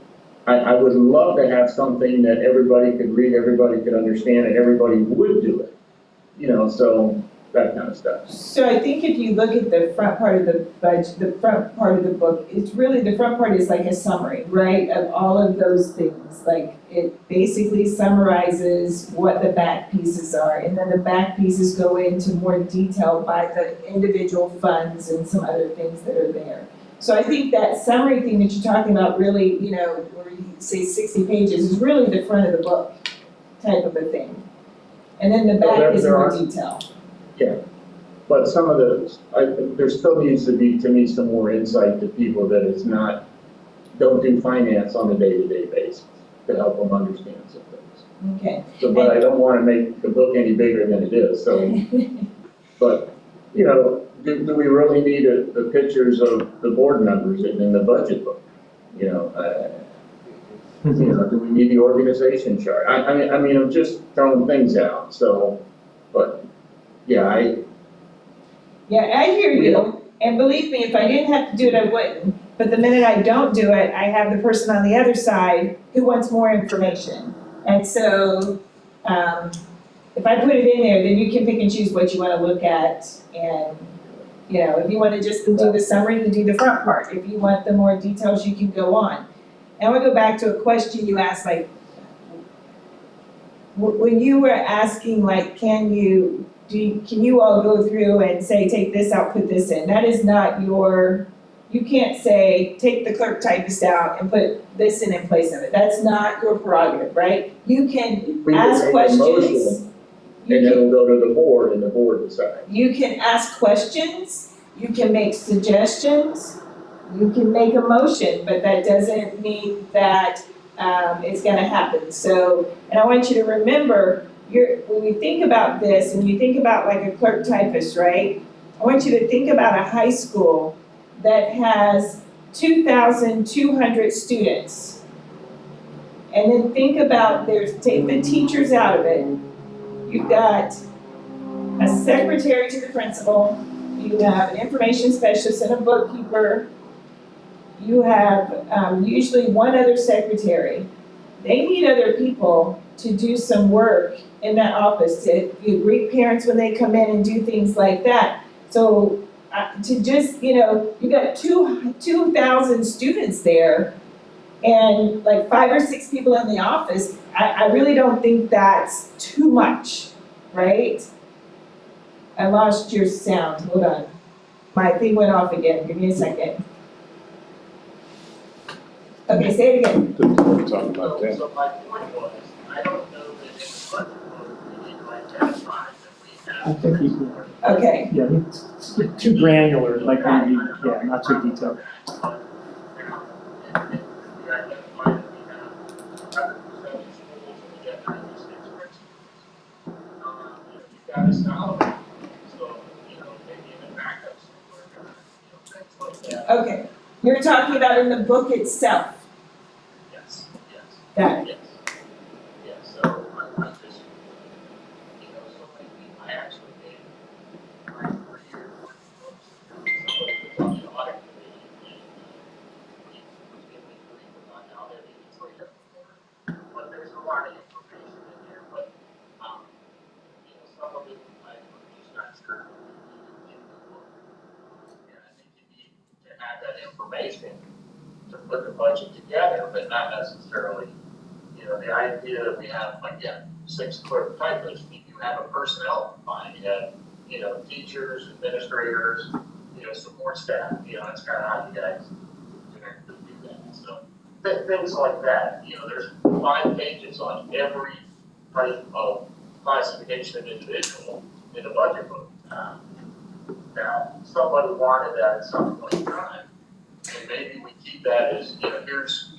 I would love to have something that everybody could read, everybody could understand, and everybody would do it. So that kind of stuff. So I think if you look at the front part of the budget, the front part of the book, it's really, the front part is like a summary, right, of all of those things. Like, it basically summarizes what the back pieces are, and then the back pieces go into more detail by the individual funds and some other things that are there. So I think that summary thing that you're talking about really, where you say 60 pages, is really the front of the book type of a thing. And then the back is more detail. Yeah, but some of there still needs to be, to me, some more insight to people that it's not, don't do finance on a day-to-day basis to help them understand some things. Okay. So, but I don't want to make the book any bigger than it is, so, but, do we really need the pictures of the board members in the budget book? Do we need the organization chart? I mean, I'm just throwing things out, so, but, yeah, I hear you, and believe me, if I didn't have to do it, I wouldn't. But the minute I don't do it, I have the person on the other side who wants more information. And so, if I put it in there, then you can pick and choose what you want to look at. And, if you want to just do the summary, then do the front part. If you want the more details, you can go on. And I want to go back to a question you asked, like, when you were asking, like, can you all go through and say, take this out, put this in? That is not you can't say, take the clerk typist out and put this in place of it. That's not your prerogative, right? You can ask questions. And then it'll go to the board and the board decides. You can ask questions, you can make suggestions, you can make a motion, but that doesn't mean that it's gonna happen. So, and I want you to remember, when you think about this and you think about like a clerk typist, right? I want you to think about a high school that has 2,200 students. And then think about, take the teachers out of it. You've got a secretary to the principal, you have an information specialist and a bookkeeper, you have usually one other secretary. They need other people to do some work in that office, to greet parents when they come in and do things like that. So to just, you got 2,000 students there and like 5 or 6 people in the office, I really don't think that's too much, right? I lost your sound, hold on. My thing went off again, give me a second. Okay, say it again. We're talking about that. So my point was, I don't know that in the budget book, we need to identify that we have. I think Okay, yeah, it's too granular, like, not too detailed. We identify that we have 100% elementary. So, maybe in the backup somewhere, things like that. Okay, you're talking about in the book itself, Yes, yes. that, Yes. Yes, so I'm just, so many people, I actually gave my 4 year worth of books to somebody who's on the audit committee, and he was giving me grief about how they're being treated before. But there's a lot of information in there, but, some of it, I'm just not sure in the book. And I think you need to have that information to put the budget together, but not necessarily, the idea that we have, again, 6 clerk typists, you have a personnel line, you have, teachers, administrators, support staff, that's kind of how you guys do that. So, things like that, there's 5 pages on every type of classification of individual in the budget book. Now, somebody wanted that at some point in time, and maybe we keep that as, here's,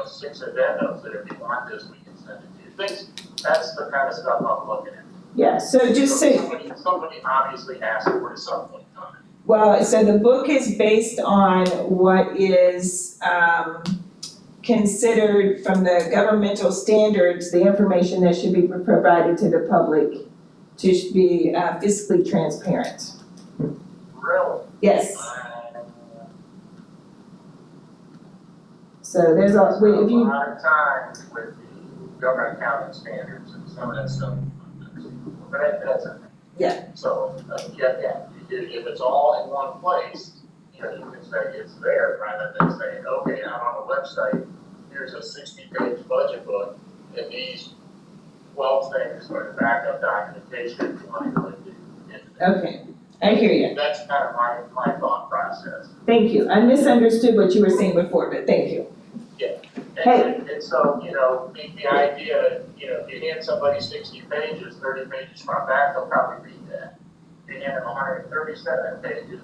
6 addendums that if you want this, we can send it to you. That's the kind of stuff I'm looking at. yeah, so just so. Somebody obviously asked for it at some point in time. Well, so the book is based on what is considered from the governmental standards, the information that should be provided to the public to be fiscally transparent. Really? Yes. So there's a, if A you, lot of time with the government accounting standards and some of that stuff, but that's it. Yeah. So, if it's all in one place, you can say it's there, rather than saying, okay, I'm on a website, here's a 60-page budget book, and these 12 things are the backup documentation if you want to go into. okay, I hear you. That's kind of my thought process. Thank you. I misunderstood what you were saying before, but thank you. Hey. And so, the idea, if you hand somebody 60 pages, 30 pages front back, they'll probably read that. If you hand them 137 pages,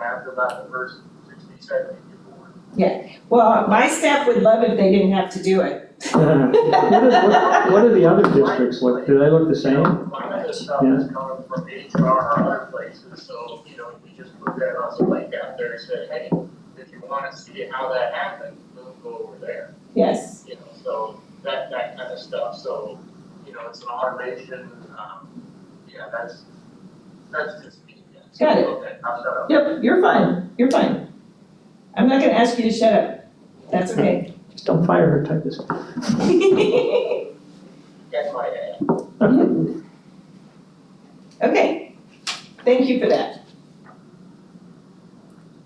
after about the first 60, 70 before. Yeah, well, my staff would love if they didn't have to do it. What are the other districts look, do they look the same? A lot of this stuff is coming from HR or other places, so, we just put that on the link out there and say, hey, if you want to see how that happened, go over there. Yes. So that kind of stuff. So, it's an automation. That's just me. Yeah. Got it. Okay, I'll shut up. Yep, you're fine. You're fine. I'm not gonna ask you to shut up. That's okay. Just don't fire her typist. That's my ad. Okay. Thank you for that.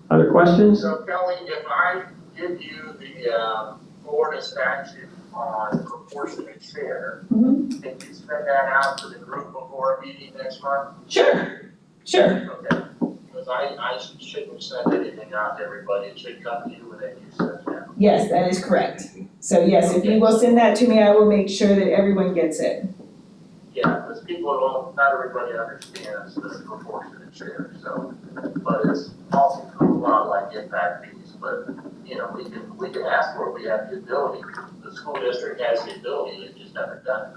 Other questions? So Kelly, if I give you the Florida statute on proportionate share, Mhm. can you send that out to the group before a meeting next month? Sure. Sure. Okay. Because I shouldn't send anything out to everybody. It should come to you and then you send it out. Yes, that is correct. So yes, if you will send that to me, I will make sure that everyone gets it. Yeah, because not everybody understands the proportionate share, so, but it's also a lot like impact fees, but, we can ask for it, we have the ability. The school district has the ability, they just haven't done it.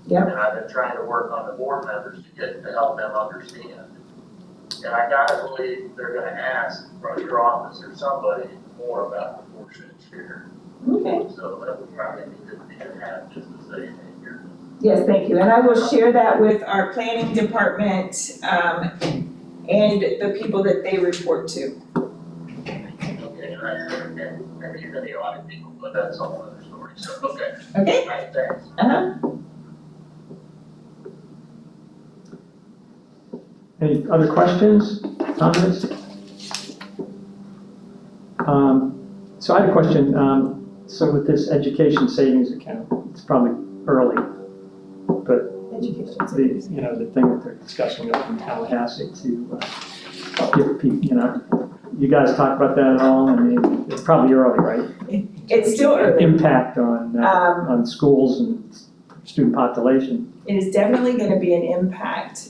Yep. And I've been trying to work on the board members to help them understand. And I gotta believe they're gonna ask from your office or somebody more about proportionate share. Okay. So that would probably be good for you to have just to say, hey, here. Yes, thank you. And I will share that with our planning department, and the people that they report to. Okay, and even the audit people, but that's a whole other story, so, okay. Okay? All right, thanks. Uh-huh. Any other questions, comments? So I had a question. So with this education savings account, it's probably early, but the thing that they're discussing up in Tallahassee to give people, you guys talk about that at all? I mean, it's probably early, right? It's still early. Impact on schools and student population. It is definitely gonna be an impact.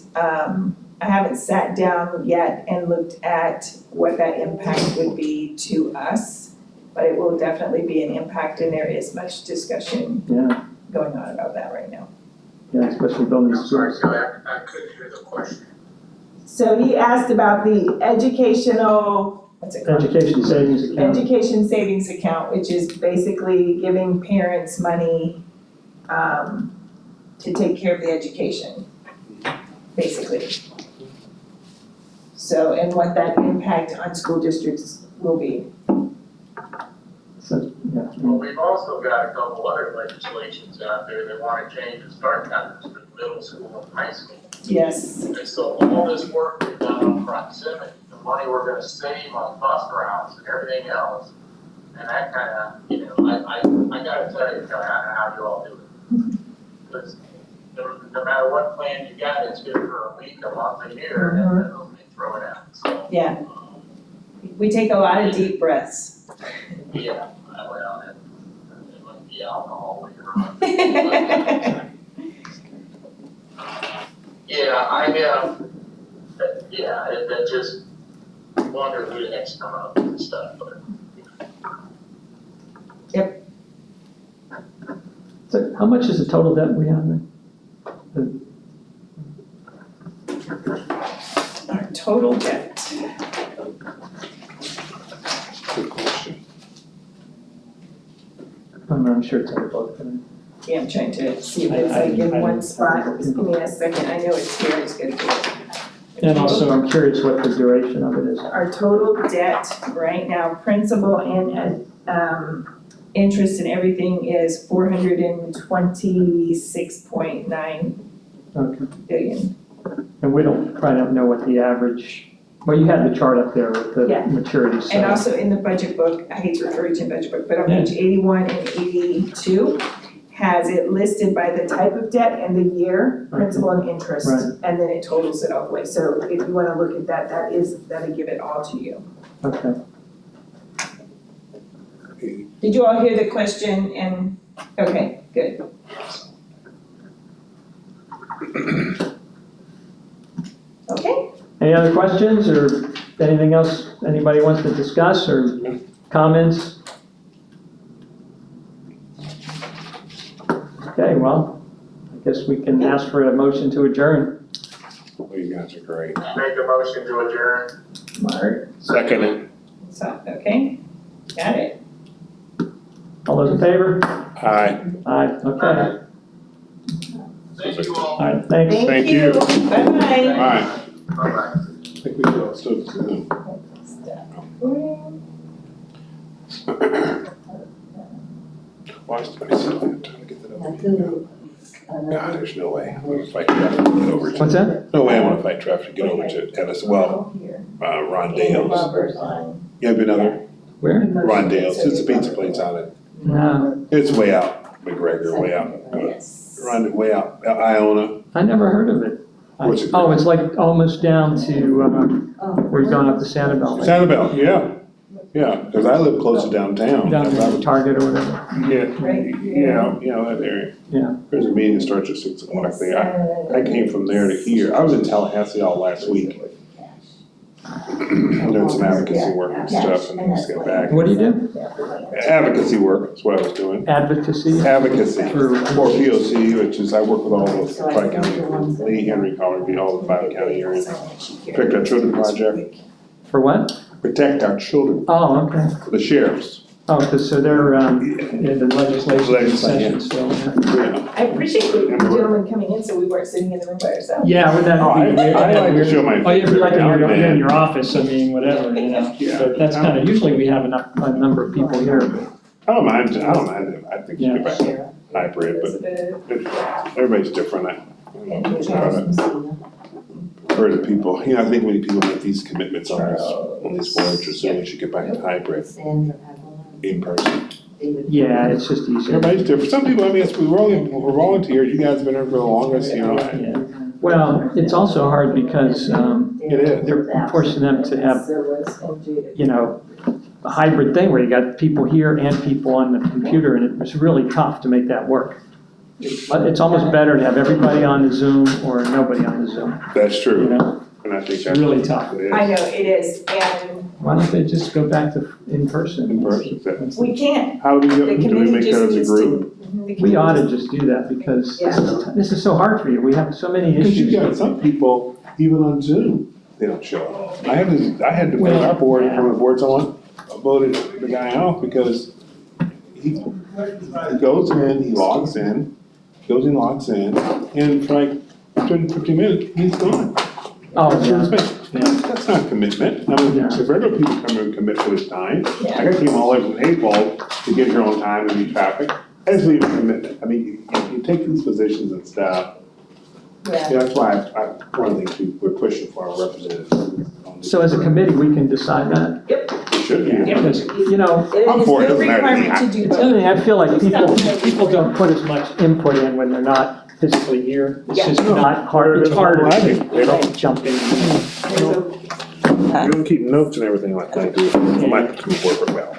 I haven't sat down yet and looked at what that impact would be to us, but it will definitely be an impact, and there is much discussion Yeah. going on about that right now. Yeah, especially building I'm sorry, schools. Kelly, I couldn't hear the question. So he asked about the educational, what's it called? Education savings account. Education savings account, which is basically giving parents money, to take care of the education, basically. So, and what that impact on school districts will be. So, yeah. Well, we've also got a couple other legislations out there that want to change the start times for middle school and high school. Yes. And so all this work we've done on proximity, the money we're gonna save on bus routes and everything else, and that kind of, you know, I gotta tell you, Kelly, I don't know how you all do it. Because no matter what plan you got, it's good for a week, a month, a year, and then they throw it out, so. Yeah. We take a lot of deep breaths. Yeah, well, it might be alcohol later on. Yeah, I just wonder who the next come up with this stuff, but. So how much is the total debt we have then? Our total debt. Good question. I'm sure it's in the book. but- Yeah, I'm trying to see if it's like in one spot. Just give me a second. I know it's here. It's good. And also, I'm curious what the duration of it is. Our total debt right now, principal and, interest and everything is 426.9 Okay. billion. And we probably don't know what the average, well, you had the chart up there with the Yeah. maturity. So. And also in the budget book, I hate to refer you to the budget book, but on page 81 and 82 has it listed by the type of debt and the year, principal and interest, Right. and then it totals it all the way. So if you wanna look at that, that'll give it all to you. Okay. Did you all hear the question and, okay, good. Okay, Any other questions or anything else anybody wants to discuss or comments? Okay, well, I guess we can ask for a motion to adjourn. Oh, you guys are great. Make a motion to adjourn. Mark, Second it. so, okay, got it. All those in favor? Aye. Aye, okay. Thank you all. All right, thanks. Thank you. Bye-bye. Aye. Bye-bye. I think we should all still Zoom. Why is I still have time to get that over? God, there's no way. I'm gonna fight traffic to get over to. What's that? No way I'm gonna fight traffic to get over to Ennis. Well, Ron Dale's. You ever been out there? Where? Ron Dale's. It's a pizza place on it. No, It's way out, McGregor, way out. Way out, Iona. I never heard of it. What's it? Oh, it's like almost down to, where you're going up to Sanibel. right? Sanibel, yeah. Yeah, because I live close to downtown. Down to the Target or whatever. Yeah, that area. Yeah. There's a meeting that starts at 6 o'clock there. I came from there to here. I was in Tallahassee all last week. Doing some advocacy work and stuff and just got back. What do you do? Advocacy work is what I was doing. Advocacy? Advocacy for POC, which is I work with all those tri-county, Lee, Henry, Colorado, all the 5 county areas. Protect Our Children Project, For what? Protect Our Children, Oh, okay. the sheriffs. Oh, because so they're, in the legislation Legislation, session still. Yeah. I appreciate the gentleman coming in, so we weren't sitting in the room by ourselves. Yeah, would that Oh, be weird? I like to show my. Oh, you'd be like in your, now and in then. your office, I mean, whatever, you know. Yeah. But that's kind of, usually we have a number of people here. I don't mind it. I think you Yeah. get back to hybrid, but everybody's different. Heard of people, I think when people make these commitments on these boards, or so we should get back to hybrid in person. Yeah, it's just easier. Everybody's different. Some people, I mean, we're volunteers. You guys have been here for the longest, you know. Yeah. Well, it's also hard because, It is. they're forcing them to have, you know, a hybrid thing where you got people here and people on the computer, and it was really tough to make that work. But it's almost better to have everybody on the Zoom or nobody on the Zoom, That's you true. know? And I think It's that's. really tough. It is. I know, it is, and Why don't they just go back to in person? In person. We can't, How do the we committee make that just as a needs group? to. We ought to just do that because this is so hard for you. We have so many Because you issues. got some people, even on Zoom, they don't show up. I had to vote our board, from the board, someone voted the guy off because he goes in, he logs in, and for like 30, 50 minutes, he's gone. Oh, That's not commitment. I mean, if regular people come and commit to this time, I gotta keep them all over the table to get here on time and meet traffic. That's not even commitment. I mean, you take these positions and stuff. Yeah. Yeah, that's why one of the things we're pushing for our representatives. So as a committee, we can decide that. It should be. Because, you know, I'm There's for it, no doesn't matter to me. requirement to do it's both. something I feel like people don't put as much input in when they're not physically here. It's Yeah. just not hard, it's They're harder lagging. They to don't- jump in. We don't keep notes and everything like I do. So my work well.